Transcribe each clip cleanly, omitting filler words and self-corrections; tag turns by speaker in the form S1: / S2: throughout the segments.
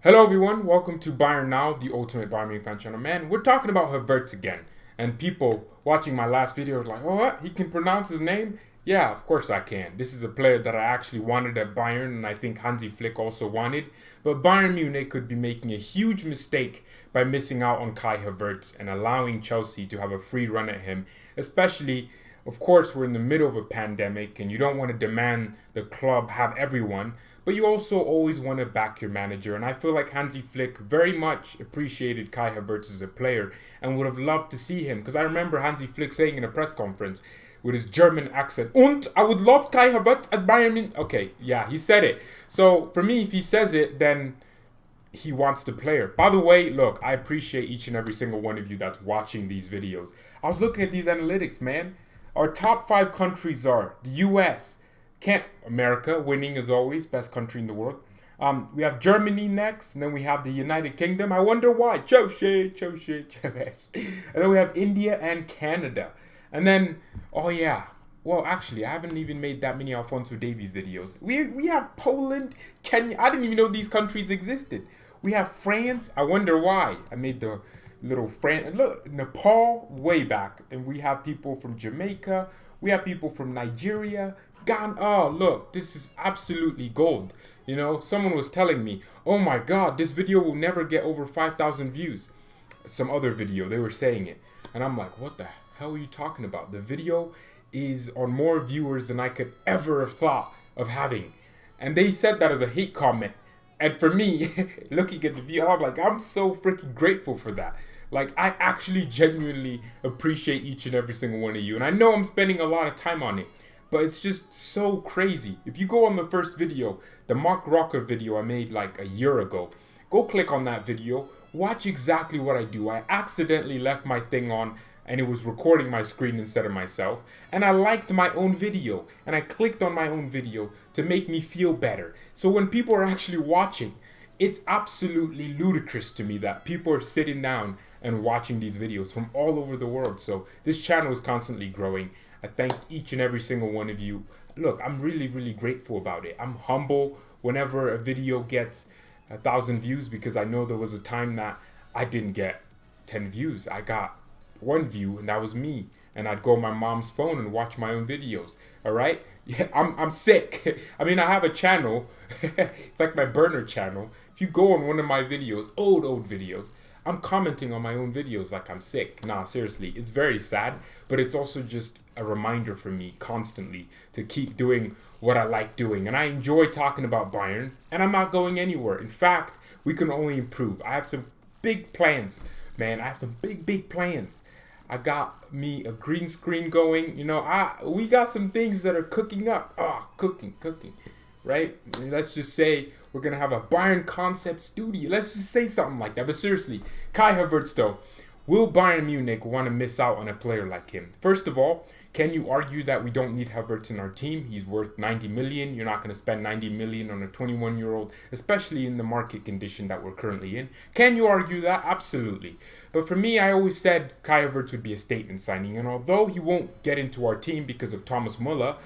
S1: Hello everyone, welcome to BayernNow, the ultimate Bayern Munich fan channel. Man, we're talking about Havertz again. And people watching my last video are like, oh what? He can pronounce his name? Yeah, of course I can. This is a player that I actually wanted at Bayern and I think Hansi Flick also wanted. But Bayern Munich could be making a huge mistake by missing out on Kai Havertz and allowing Chelsea to have a free run at him. Especially, of course, we're in the middle of a pandemic and you don't want to demand the club have everyone. But you also always want to back your manager. And I feel like Hansi Flick very much appreciated Kai Havertz as a player and would have loved to see him. Because I remember Hansi Flick saying in a press conference with his German accent, "Und I would love Kai Havertz at Bayern Munich." Okay, yeah, he said it. So for me, if he says it, then he wants the player. By the way, look, I appreciate each and every single one of you that's watching these videos. I was looking at these analytics, man. Our top 5 countries are the US, America, winning as always, best country in the world. We have Germany next, and then we have the United Kingdom. I wonder why. Chelsea. And then we have India and Canada. And then, oh yeah, well actually, I haven't even made that many Alphonso Davies videos. We have Poland, Kenya. I didn't even know these countries existed. We have France. I wonder why. I made the little France. Look, Nepal way back, and we have people from Jamaica. We have people from Nigeria. Ghana. Oh, look, this is absolutely gold. You know, someone was telling me, oh my God, this video will never get over 5,000 views. Some other video, they were saying it. And I'm like, what the hell are you talking about? The video is on more viewers than I could ever have thought of having. And they said that as a hate comment. And for me, looking at the view, I'm like, I'm so freaking grateful for that. Like, I actually genuinely appreciate each and every single one of you. And I know I'm spending a lot of time on it. But it's just so crazy. If you go on the first video, the Mark Rocker video I made like a year ago, go click on that video, watch exactly what I do. I accidentally left my thing on and it was recording my screen instead of myself. And I liked my own video and I clicked on my own video to make me feel better. So when people are actually watching, it's absolutely ludicrous to me that people are sitting down and watching these videos from all over the world. So this channel is constantly growing. I thank each and every single one of you. Look, I'm really, really grateful about it. I'm humble whenever a video gets 1,000 views because I know there was a time that I didn't get 10 views. I got 1 view and that was me. And I'd go on my mom's phone and watch my own videos. All right? Yeah, I'm sick. I mean, I have a channel. It's like my burner channel. If you go on one of my videos, old videos, I'm commenting on my own videos like I'm sick. Nah, seriously, it's very sad, but it's also just a reminder for me constantly to keep doing what I like doing. And I enjoy talking about Bayern, and I'm not going anywhere. In fact, we can only improve. I have some big plans, man. I have some big plans. I got me a green screen going. You know, we got some things that are cooking up. Cooking. Right? Let's just say we're going to have a Bayern concept studio. Let's just say something like that. But seriously, Kai Havertz though, will Bayern Munich want to miss out on a player like him? First of all, can you argue that we don't need Havertz in our team? He's worth 90 million. You're not going to spend 90 million on a 21-year-old, especially in the market condition that we're currently in. Can you argue that? Absolutely. But for me, I always said Kai Havertz would be a statement signing. And although he won't get into our team because of Thomas Müller,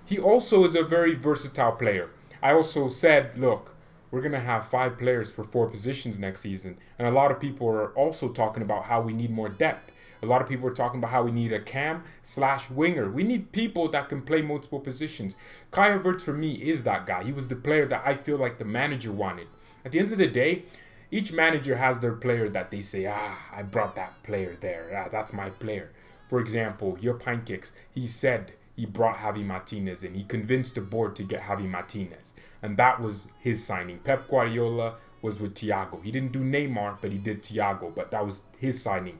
S1: he also is a very versatile player. I also said, look, we're going to have 5 players for 4 positions next season. And a lot of people are also talking about how we need more depth. A lot of people are talking about how we need a cam/winger. We need people that can play multiple positions. Kai Havertz for me is that guy. He was the player that I feel like the manager wanted. At the end of the day, each manager has their player that they say, I brought that player there. That's my player. For example, your Pancakes, he said he brought Javi Martinez in. He convinced the board to get Javi Martinez. And that was his signing. Pep Guardiola was with Thiago. He didn't do Neymar, but he did Thiago. But that was his signing.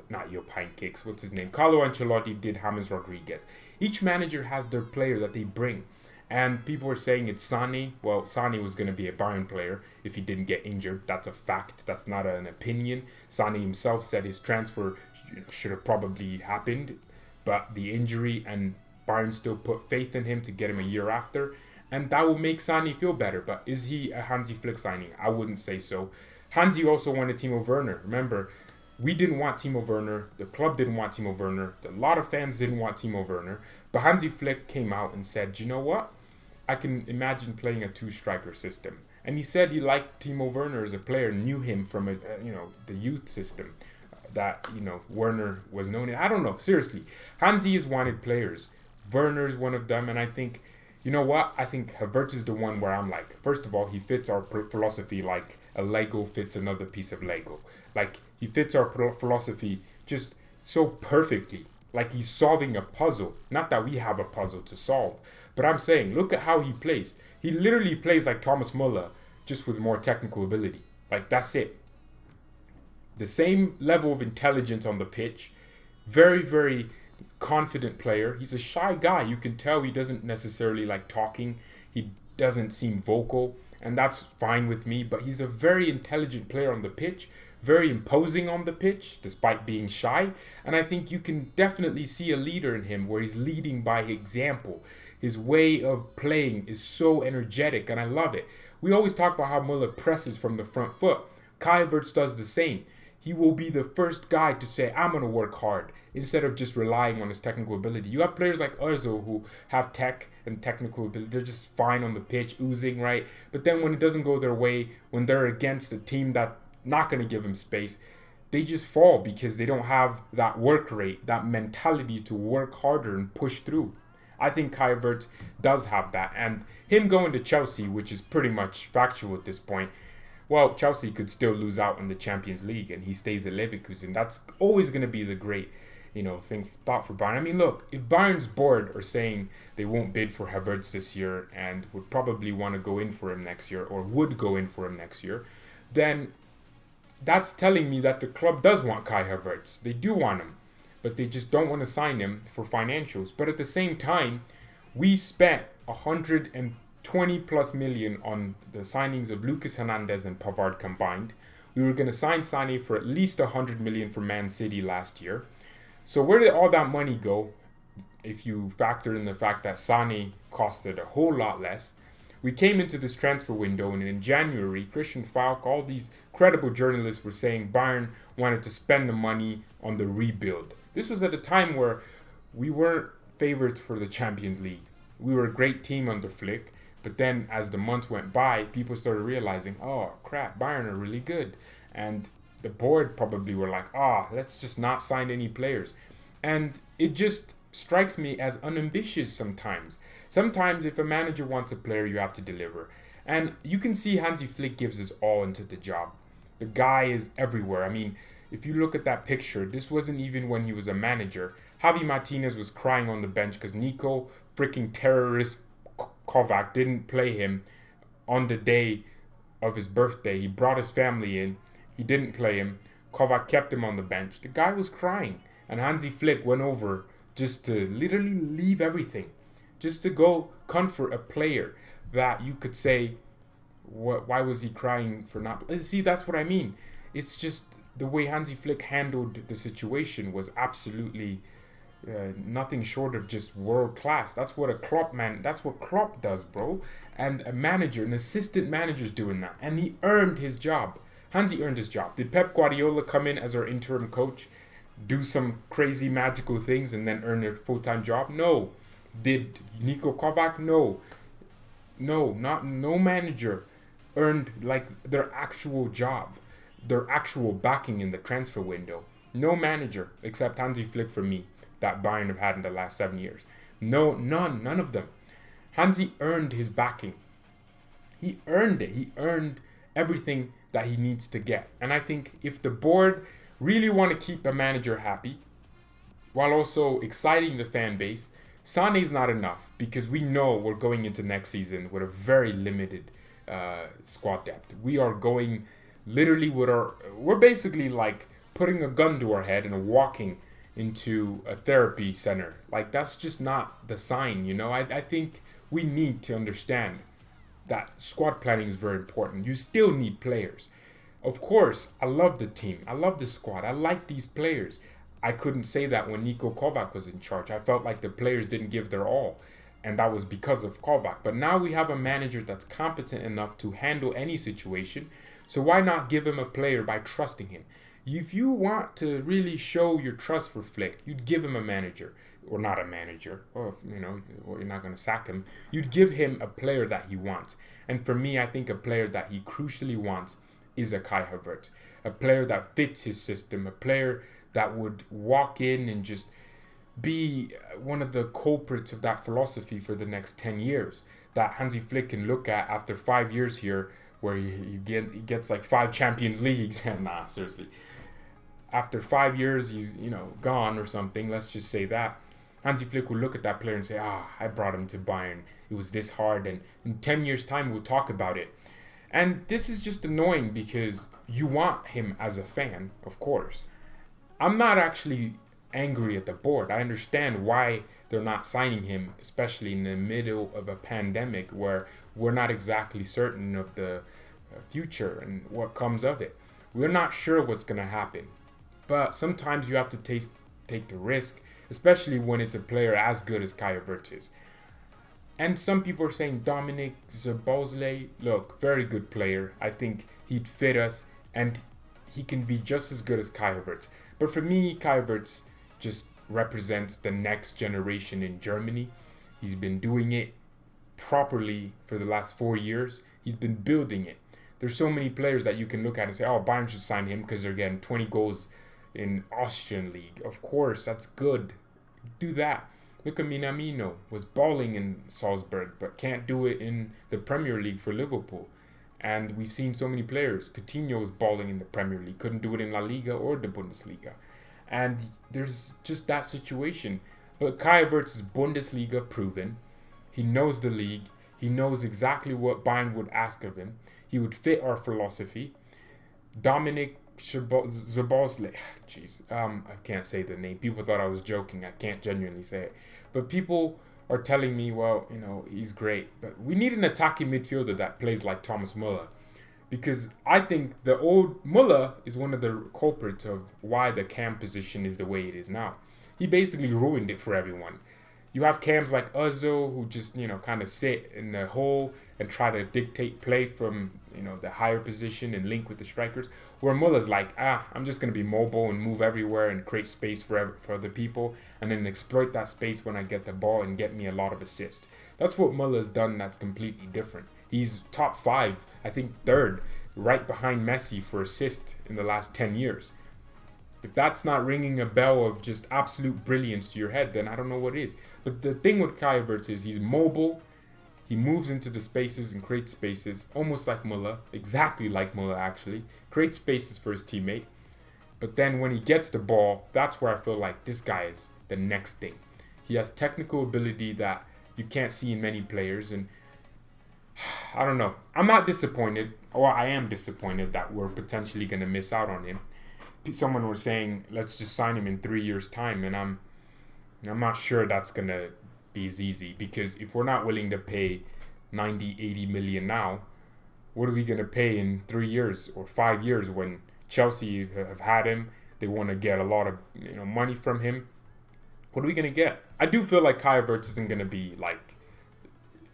S1: Not your Pancakes, what's his name? Carlo Ancelotti did James Rodriguez. Each manager has their player that they bring. And people are saying it's Sane. Well, Sane was going to be a Bayern player if he didn't get injured. That's a fact. That's not an opinion. Sane himself said his transfer should have probably happened. But the injury and Bayern still put faith in him to get him a year after. And that will make Sane feel better. But is he a Hansi Flick signing? I wouldn't say so. Hansi also wanted Timo Werner. Remember, we didn't want Timo Werner. The club didn't want Timo Werner. A lot of fans didn't want Timo Werner. But Hansi Flick came out and said, you know what? I can imagine playing a 2-striker system. And he said he liked Timo Werner as a player, knew him from the youth system that Werner was known in. I don't know, seriously. Hansi has wanted players. Werner is one of them, and I think, you know what? I think Havertz is the one where I'm like, first of all, he fits our philosophy like a Lego fits another piece of Lego. Like, he fits our philosophy just so perfectly. Like, he's solving a puzzle. Not that we have a puzzle to solve, but I'm saying, look at how he plays. He literally plays like Thomas Müller, just with more technical ability. Like, that's it. The same level of intelligence on the pitch. Very, very confident player. He's a shy guy. You can tell he doesn't necessarily like talking. He doesn't seem vocal, and that's fine with me. But he's a very intelligent player on the pitch. Very imposing on the pitch, despite being shy. And I think you can definitely see a leader in him where he's leading by example. His way of playing is so energetic, and I love it. We always talk about how Müller presses from the front foot. Kai Havertz does the same. He will be the first guy to say, I'm going to work hard, instead of just relying on his technical ability. You have players like Ozil who have tech and technical ability. They're just fine on the pitch, oozing, right? But then when it doesn't go their way, when they're against a team that's not going to give them space, they just fall because they don't have that work rate, that mentality to work harder and push through. I think Kai Havertz does have that. And him going to Chelsea, which is pretty much factual at this point, well, Chelsea could still lose out in the Champions League and he stays at Leverkusen. That's always going to be the great, thought for Bayern. I mean, look, if Bayern's board are saying they won't bid for Havertz this year and would probably want to go in for him next year, or would go in for him next year, then that's telling me that the club does want Kai Havertz. They do want him, but they just don't want to sign him for financials. But at the same time, we spent 120 plus million on the signings of Lucas Hernandez and Pavard combined. We were going to sign Sané for at least 100 million for Man City last year. So where did all that money go? If you factor in the fact that Sané costed a whole lot less. We came into this transfer window, and in January, Christian Falk, all these credible journalists were saying Bayern wanted to spend the money on the rebuild. This was at a time where we weren't favorites for the Champions League. We were a great team under Flick, but then as the months went by, people started realizing, oh crap, Bayern are really good. And the board probably were like, let's just not sign any players. And it just strikes me as unambitious sometimes. Sometimes if a manager wants a player, you have to deliver. And you can see Hansi Flick gives his all into the job. The guy is everywhere. I mean, if you look at that picture, this wasn't even when he was a manager. Javi Martinez was crying on the bench because Nico freaking terrorist Kovac didn't play him on the day of his birthday. He brought his family in. He didn't play him. Kovac kept him on the bench. The guy was crying. And Hansi Flick went over just to literally leave everything. Just to go comfort a player that you could say, why was he crying for not... See, that's what I mean. It's just the way Hansi Flick handled the situation was absolutely nothing short of just world class. That's what that's what Klopp does, bro. And a manager, an assistant manager is doing that. And he earned his job. Hansi earned his job. Did Pep Guardiola come in as our interim coach, do some crazy magical things and then earn a full-time job? No. Did Niko Kovac? No. No manager earned like their actual job, their actual backing in the transfer window. No manager except Hansi Flick for me that Bayern have had in the last 7 years. None of them. Hansi earned his backing. He earned it. He earned everything that he needs to get. And I think if the board really want to keep a manager happy while also exciting the fan base, Sané's not enough, because we know we're going into next season with a very limited squad depth. We are going literally we're basically like putting a gun to our head and walking into a therapy center. Like, that's just not the sign, I think we need to understand that squad planning is very important. You still need players. Of course, I love the team. I love the squad. I like these players. I couldn't say that when Niko Kovac was in charge. I felt like the players didn't give their all, and that was because of Kovac. But now we have a manager that's competent enough to handle any situation, so why not give him a player by trusting him? If you want to really show your trust for Flick, you'd give him a manager. or not a manager, or you're not going to sack him. You'd give him a player that he wants. And for me, I think a player that he crucially wants is a Kai Havertz, a player that fits his system, a player that would walk in and just be one of the culprits of that philosophy for the next 10 years. That Hansi Flick can look at after 5 years here, where he gets like 5 Champions Leagues. Nah, seriously. After 5 years, he's gone or something. Let's just say that. Hansi Flick will look at that player and say, I brought him to Bayern. It was this hard. And in 10 years' time, we'll talk about it. And this is just annoying because you want him as a fan, of course. I'm not actually angry at the board. I understand why they're not signing him, especially in the middle of a pandemic where we're not exactly certain of the future and what comes of it. We're not sure what's going to happen. But sometimes you have to take the risk, especially when it's a player as good as Kai Havertz is. And some people are saying Dominic Szoboszlai, look, very good player. I think he'd fit us and he can be just as good as Kai Havertz. But for me, Kai Havertz just represents the next generation in Germany. He's been doing it properly for the last 4 years. He's been building it. There's so many players that you can look at and say, Bayern should sign him because they're getting 20 goals in Austrian league. Of course, that's good. Do that. Look at Minamino, was balling in Salzburg, but can't do it in the Premier League for Liverpool. And we've seen so many players. Coutinho was balling in the Premier League, couldn't do it in La Liga or the Bundesliga. And there's just that situation. But Kai Havertz is Bundesliga proven. He knows the league. He knows exactly what Bayern would ask of him. He would fit our philosophy. Dominic Szoboszlai, I can't say the name. People thought I was joking. I can't genuinely say it. But people are telling me, well, he's great. But we need an attacking midfielder that plays like Thomas Müller. Because I think the old Müller is one of the culprits of why the cam position is the way it is now. He basically ruined it for everyone. You have cams like Ozil who just, kind of sit in the hole and try to dictate play from, the higher position and link with the strikers. Where Muller's like, I'm just going to be mobile and move everywhere and create space for other people and then exploit that space when I get the ball and get me a lot of assists. That's what Muller's done that's completely different. He's top 5, I think 3rd, right behind Messi for assist in the last 10 years. If that's not ringing a bell of just absolute brilliance to your head, then I don't know what is. But the thing with Kai Havertz is he's mobile. He moves into the spaces and creates spaces, almost like Müller, exactly like Müller actually. Creates spaces for his teammate. But then when he gets the ball, that's where I feel like this guy is the next thing. He has technical ability that you can't see in many players. And I don't know. I'm not disappointed. Or I am disappointed that we're potentially going to miss out on him. Someone was saying, let's just sign him in 3 years' time. And I'm not sure that's going to be as easy. Because if we're not willing to pay 90, 80 million now, what are we going to pay in 3 years or 5 years when Chelsea have had him? They want to get a lot of money from him. What are we going to get? I do feel like Kai Havertz isn't going to be like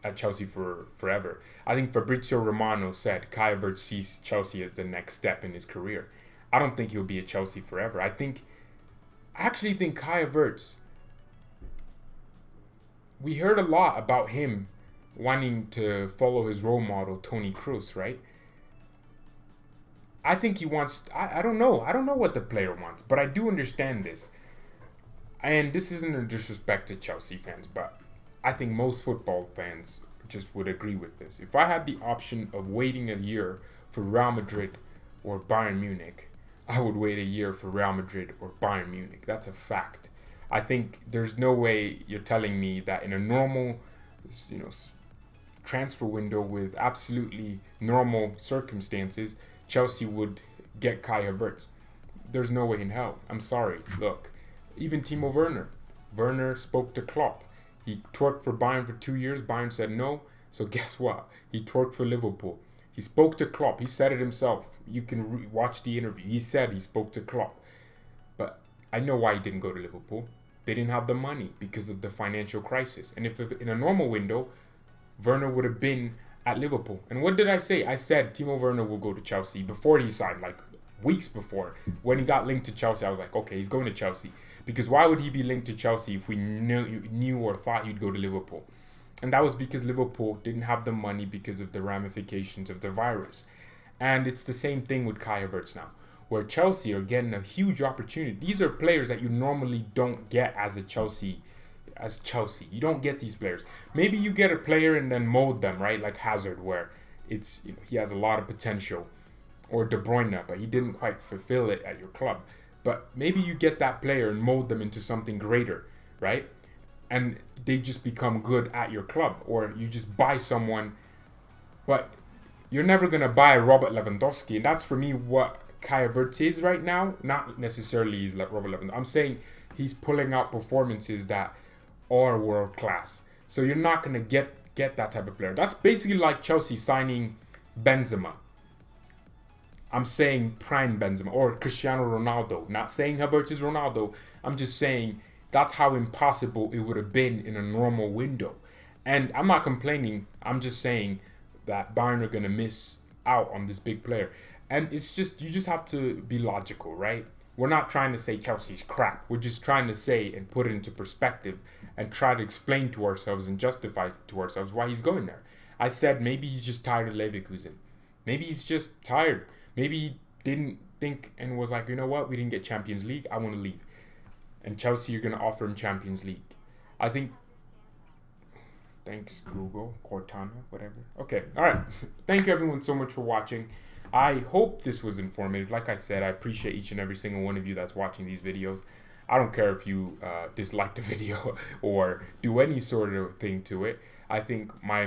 S1: at Chelsea for forever. I think Fabrizio Romano said Kai Havertz sees Chelsea as the next step in his career. I don't think he'll be at Chelsea forever. I actually think Kai Havertz, we heard a lot about him wanting to follow his role model, Toni Kroos, right? I think he wants, I don't know. I don't know what the player wants, but I do understand this. And this isn't a disrespect to Chelsea fans, but I think most football fans just would agree with this. If I had the option of waiting a year for Real Madrid or Bayern Munich, I would wait a year for Real Madrid or Bayern Munich. That's a fact. I think there's no way you're telling me that in a normal, transfer window with absolutely normal circumstances, Chelsea would get Kai Havertz. There's no way in hell. I'm sorry. Look, even Timo Werner. Werner spoke to Klopp. He twerked for Bayern for 2 years. Bayern said no. So guess what? He twerked for Liverpool. He spoke to Klopp. He said it himself. You can watch the interview. He said he spoke to Klopp. But I know why he didn't go to Liverpool. They didn't have the money because of the financial crisis. And if in a normal window, Werner would have been at Liverpool. And what did I say? I said Timo Werner will go to Chelsea before he signed, like weeks before. When he got linked to Chelsea, I was like, okay, he's going to Chelsea. Because why would he be linked to Chelsea if we knew or thought he'd go to Liverpool? And that was because Liverpool didn't have the money because of the ramifications of the virus. And it's the same thing with Kai Havertz now, where Chelsea are getting a huge opportunity. These are players that you normally don't get as Chelsea. You don't get these players. Maybe you get a player and then mold them, right? Like Hazard, where it's, he has a lot of potential, or De Bruyne, but he didn't quite fulfill it at your club. But maybe you get that player and mold them into something greater, right? And they just become good at your club. Or you just buy someone, but you're never going to buy Robert Lewandowski. And that's for me what Kai Havertz is right now. Not necessarily he's like Robert Lewandowski. I'm saying he's pulling out performances that are world class. So you're not going to get that type of player. That's basically like Chelsea signing Benzema. I'm saying prime Benzema or Cristiano Ronaldo. Not saying Havertz is Ronaldo. I'm just saying that's how impossible it would have been in a normal window. And I'm not complaining. I'm just saying that Bayern are going to miss out on this big player. And it's just, you just have to be logical, right? We're not trying to say Chelsea's crap. We're just trying to say and put it into perspective and try to explain to ourselves and justify to ourselves why he's going there. I said maybe he's just tired of Leverkusen. Maybe he's just tired. Maybe he didn't think and was like, you know what? We didn't get Champions League. I want to leave. And Chelsea are going to offer him Champions League. I think... Thanks, Google, Cortana, whatever. Okay, all right. Thank you, everyone, so much for watching. I hope this was informative. Like I said, I appreciate each and every single one of you that's watching these videos. I don't care if you dislike the video or do any sort of thing to it. I think my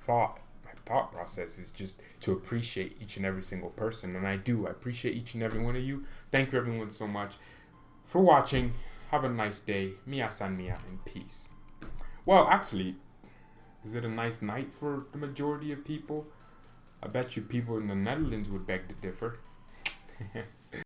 S1: thought process is just to appreciate each and every single person. And I do. I appreciate each and every one of you. Thank you, everyone, so much for watching. Have a nice day. Mia san mia, and peace. Well, actually, is it a nice night for the majority of people? I bet you people in the Netherlands would beg to differ.